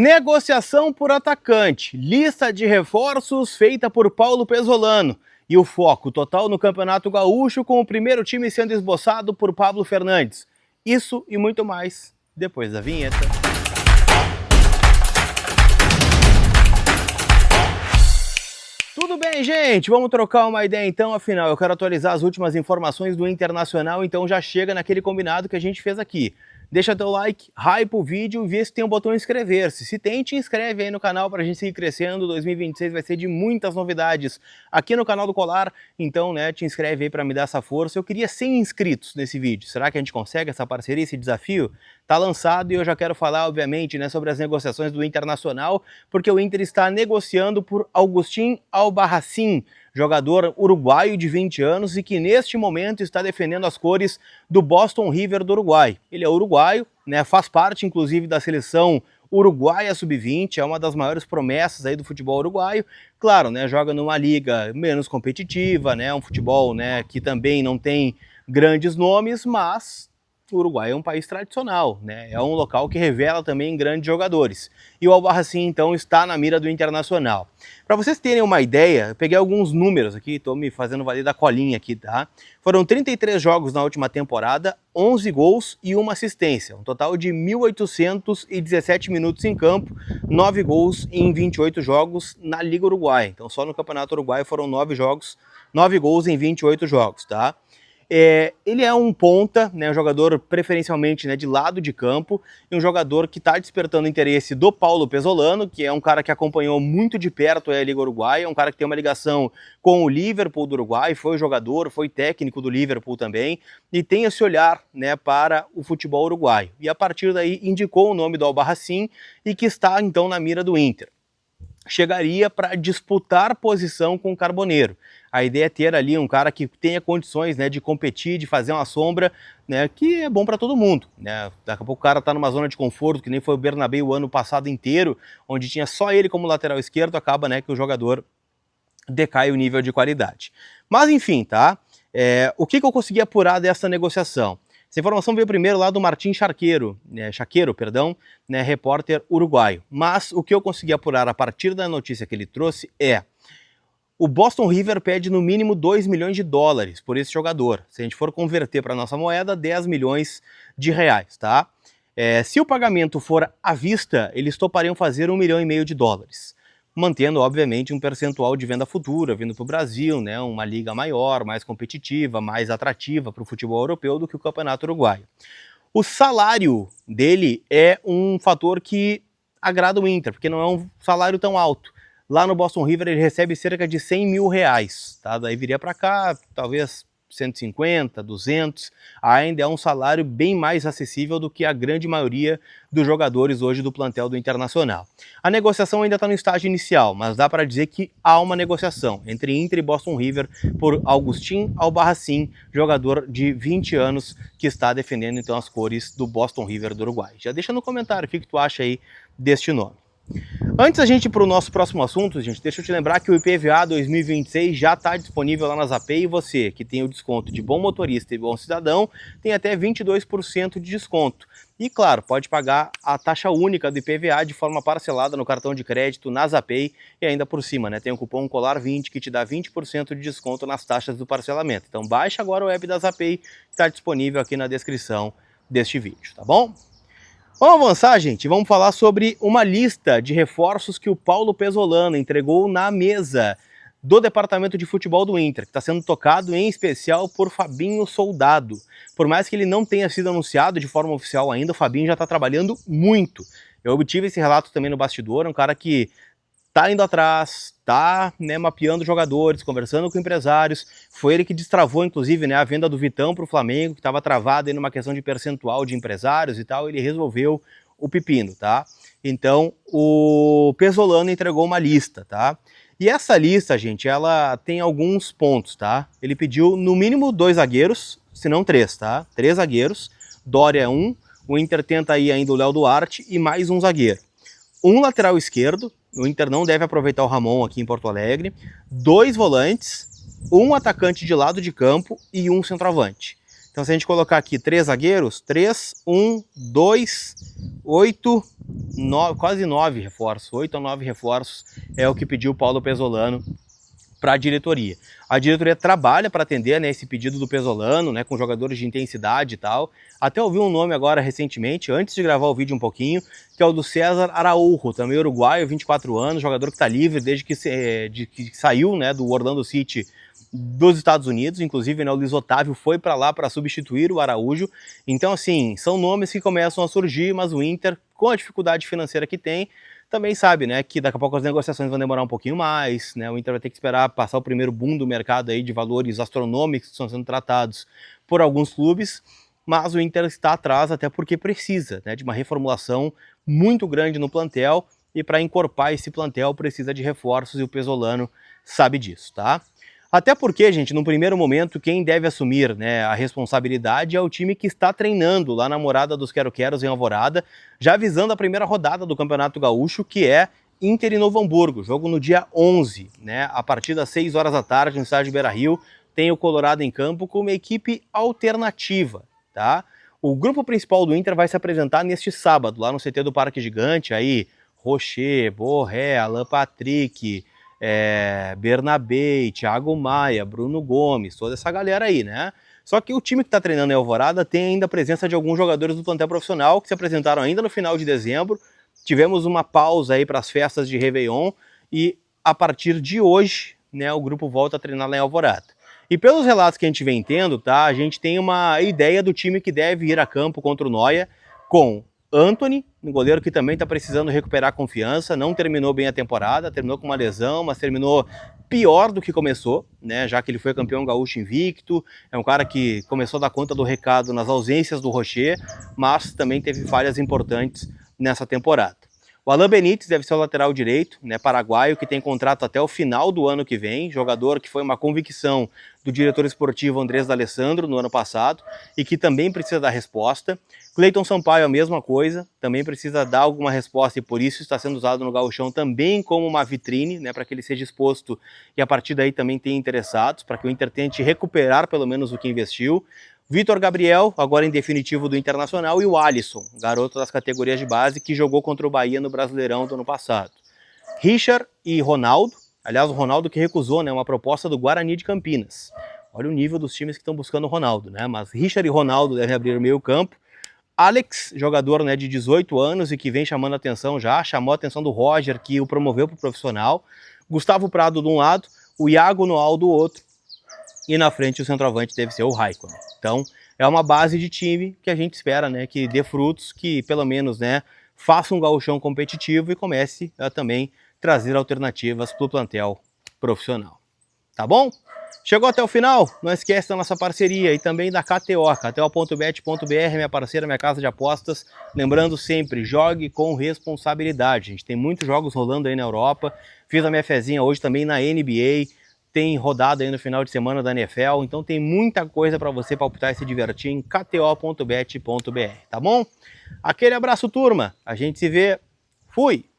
Negociação por atacante, lista de reforços feita por Paulo Pezzolano e o foco total no Campeonato Gaúcho com o primeiro time sendo esboçado por Pablo Fernandes. Isso e muito mais depois da vinheta. Tudo bem, gente? Vamos trocar uma ideia então, afinal eu quero atualizar as últimas informações do Internacional, então já chega naquele combinado que a gente fez aqui. Deixa teu like, hype o vídeo e vê se tem um botão inscrever-se. Se tem, te inscreve aí no canal para a gente seguir crescendo. 2026 vai ser de muitas novidades aqui no canal do Colar. Então, né, te inscreve aí para me dar essa força. Eu queria 100 inscritos nesse vídeo. Será que a gente consegue essa parceria, esse desafio? Tá lançado e eu já quero falar, obviamente, né, sobre as negociações do Internacional, porque o Inter está negociando por Agustín Albarracín, jogador uruguaio de 20 anos e que neste momento está defendendo as cores do Boston River do Uruguai. Ele é uruguaio, né, faz parte inclusive da seleção uruguaia sub-20, é uma das maiores promessas aí do futebol uruguaio. Claro, né, joga numa liga menos competitiva, né, um futebol, né, que também não tem grandes nomes, mas o Uruguai é um país tradicional, né? É um local que revela também grandes jogadores. E o Albarracín, então, está na mira do Internacional. Para vocês terem uma ideia, eu peguei alguns números aqui, estou me fazendo valer da colinha aqui, tá? Foram 33 jogos na última temporada, 11 gols e uma assistência. Um total de 1.817 minutos em campo, 9 gols em 28 jogos na Liga Uruguaia. Então, só no Campeonato Uruguaio foram 9 gols em 28 jogos, tá? Ele é um ponta, né, um jogador preferencialmente, né, de lado de campo, e um jogador que está despertando interesse do Paulo Pezzolano, que é um cara que acompanhou muito de perto a Liga Uruguaia, um cara que tem uma ligação com o Liverpool do Uruguai, foi jogador, foi técnico do Liverpool também, e tem esse olhar, né, para o futebol uruguaio. E a partir daí indicou o nome do Albarracín e que está então na mira do Inter. Chegaria para disputar posição com o Carboneiro. A ideia é ter ali um cara que tenha condições, né, de competir, de fazer uma sombra, né, que é bom para todo mundo, né? Daqui a pouco o cara tá numa zona de conforto, que nem foi o Bernabéu o ano passado inteiro, onde tinha só ele como lateral esquerdo, acaba, né, que o jogador decai o nível de qualidade. Mas enfim, tá? O que eu consegui apurar dessa negociação? Essa informação veio primeiro lá do Martin Chaqueiro, né, repórter uruguaio. Mas o que eu consegui apurar a partir da notícia que ele trouxe é: o Boston River pede no mínimo 2 milhões de dólares por esse jogador. Se a gente for converter para a nossa moeda, 10 milhões de reais, tá? Se o pagamento for à vista, eles topariam fazer 1,5 milhão de dólares. Mantendo, obviamente, um percentual de venda futura, vindo para o Brasil, né, uma liga maior, mais competitiva, mais atrativa para o futebol europeu do que o Campeonato Uruguaio. O salário dele é um fator que agrada o Inter, porque não é um salário tão alto. Lá no Boston River ele recebe cerca de 100 mil reais, tá? Daí viria para cá, talvez 150, 200, ainda é um salário bem mais acessível do que a grande maioria dos jogadores hoje do plantel do Internacional. A negociação ainda está no estágio inicial, mas dá para dizer que há uma negociação entre Inter e Boston River por Agustín Albarracín, jogador de 20 anos que está defendendo então as cores do Boston River do Uruguai. Já deixa no comentário o que tu acha aí deste nome. Antes da gente ir para o nosso próximo assunto, gente, deixa eu te lembrar que o IPVA 2026 já está disponível lá na Zapay e você, que tem o desconto de bom motorista e bom cidadão, tem até 22% de desconto. E claro, pode pagar a taxa única do IPVA de forma parcelada no cartão de crédito na Zapay e ainda por cima, né, tem o cupom COLAR20 que te dá 20% de desconto nas taxas do parcelamento. Então baixa agora o app da Zapay, que está disponível aqui na descrição deste vídeo, tá bom? Vamos avançar, gente, vamos falar sobre uma lista de reforços que o Paulo Pezzolano entregou na mesa do departamento de futebol do Inter, que está sendo tocado em especial por Fabinho Soldado. Por mais que ele não tenha sido anunciado de forma oficial ainda, o Fabinho já está trabalhando muito. Eu obtive esse relato também no bastidor, um cara que tá indo atrás, tá, né, mapeando jogadores, conversando com empresários. Foi ele que destravou, inclusive, né, a venda do Vitão para o Flamengo, que estava travada aí numa questão de percentual de empresários e tal. Ele resolveu o pepino, tá? Então, o Pezzolano entregou uma lista, tá? E essa lista, gente, ela tem alguns pontos, tá? Ele pediu no mínimo 2 zagueiros, se não 3, tá? 3 zagueiros, Doria 1, o Inter tenta aí ainda o Léo Duarte e mais um zagueiro. Um lateral esquerdo, o Inter não deve aproveitar o Ramon aqui em Porto Alegre, 2 volantes, um atacante de lado de campo e um centroavante. Então se a gente colocar aqui 3 zagueiros, 3, 1, 2, 8, 9, quase 9 reforços, 8 ou 9 reforços é o que pediu o Paulo Pesolano para a diretoria. A diretoria trabalha para atender, né, esse pedido do Pesolano, né, com jogadores de intensidade e tal. Até ouvi um nome agora recentemente, antes de gravar o vídeo um pouquinho, que é o do César Araújo, também uruguaio, 24 anos, jogador que está livre desde que saiu, né, do Orlando City dos Estados Unidos. Inclusive, né, o Luiz Otávio foi para lá para substituir o Araújo. Então, assim, são nomes que começam a surgir, mas o Inter, com a dificuldade financeira que tem, também sabe, né, que daqui a pouco as negociações vão demorar um pouquinho mais, né, o Inter vai ter que esperar passar o primeiro boom do mercado aí de valores astronômicos que estão sendo tratados por alguns clubes, mas o Inter está atrás até porque precisa, né, de uma reformulação muito grande no plantel, e para encorpar esse plantel precisa de reforços, e o Pesolano sabe disso, tá? Até porque, gente, no primeiro momento, quem deve assumir, né, a responsabilidade é o time que está treinando lá na morada dos Quero-Queros em Alvorada, já visando a primeira rodada do Campeonato Gaúcho, que é Inter e Novo Hamburgo, jogo no dia 11, né, a partir das 6 horas da tarde no estádio Beira-Rio, tem o Colorado em campo com uma equipe alternativa, tá? O grupo principal do Inter vai se apresentar neste sábado, lá no CT do Parque Gigante, aí Rocher, Borré, Alan Patrick, Bernabé, Thiago Maia, Bruno Gomes, toda essa galera aí, né? Só que o time que está treinando em Alvorada tem ainda a presença de alguns jogadores do plantel profissional que se apresentaram ainda no final de dezembro. Tivemos uma pausa aí para as festas de Réveillon e a partir de hoje, né, o grupo volta a treinar lá em Alvorada. E pelos relatos que a gente vem tendo, tá, a gente tem uma ideia do time que deve ir a campo contra o Noia, com Antony, um goleiro que também está precisando recuperar a confiança, não terminou bem a temporada, terminou com uma lesão, mas terminou pior do que começou, né, já que ele foi campeão gaúcho invicto, é um cara que começou a dar conta do recado nas ausências do Rocher, mas também teve falhas importantes nessa temporada. O Alan Benítez deve ser o lateral direito, né, paraguaio, que tem contrato até o final do ano que vem, jogador que foi uma convicção do diretor esportivo Andrés D'Alessandro no ano passado e que também precisa dar resposta. Cleiton Sampaio, a mesma coisa, também precisa dar alguma resposta e por isso está sendo usado no gauchão também como uma vitrine, né, para que ele seja exposto e a partir daí também tenha interessados, para que o Inter tente recuperar pelo menos o que investiu. Vitor Gabriel, agora em definitivo do Internacional, e o Alisson, garoto das categorias de base, que jogou contra o Bahia no Brasileirão do ano passado. Richard e Ronaldo, aliás, o Ronaldo que recusou, né, uma proposta do Guarani de Campinas. Olha o nível dos times que estão buscando o Ronaldo, né? Mas Richard e Ronaldo devem abrir o meio campo. Alex, jogador, né, de 18 anos e que vem chamando a atenção já, chamou a atenção do Roger, que o promoveu para o profissional. Gustavo Prado de um lado, o Iago Noal do outro. E na frente o centroavante deve ser o Raikkonen. Então é uma base de time que a gente espera, né, que dê frutos, que pelo menos, né, faça um gauchão competitivo e comece a também trazer alternativas para o plantel profissional. Tá bom? Chegou até o final? Não esquece da nossa parceria e também da KTO, kto.bet.br, minha parceira, minha casa de apostas. Lembrando sempre, jogue com responsabilidade. A gente tem muitos jogos rolando aí na Europa. Fiz a minha fezinha hoje também na NBA. Tem rodada aí no final de semana da NFL, então tem muita coisa para você palpitar e se divertir em kto.bet.br, tá bom? Aquele abraço, turma. A gente se vê. Fui!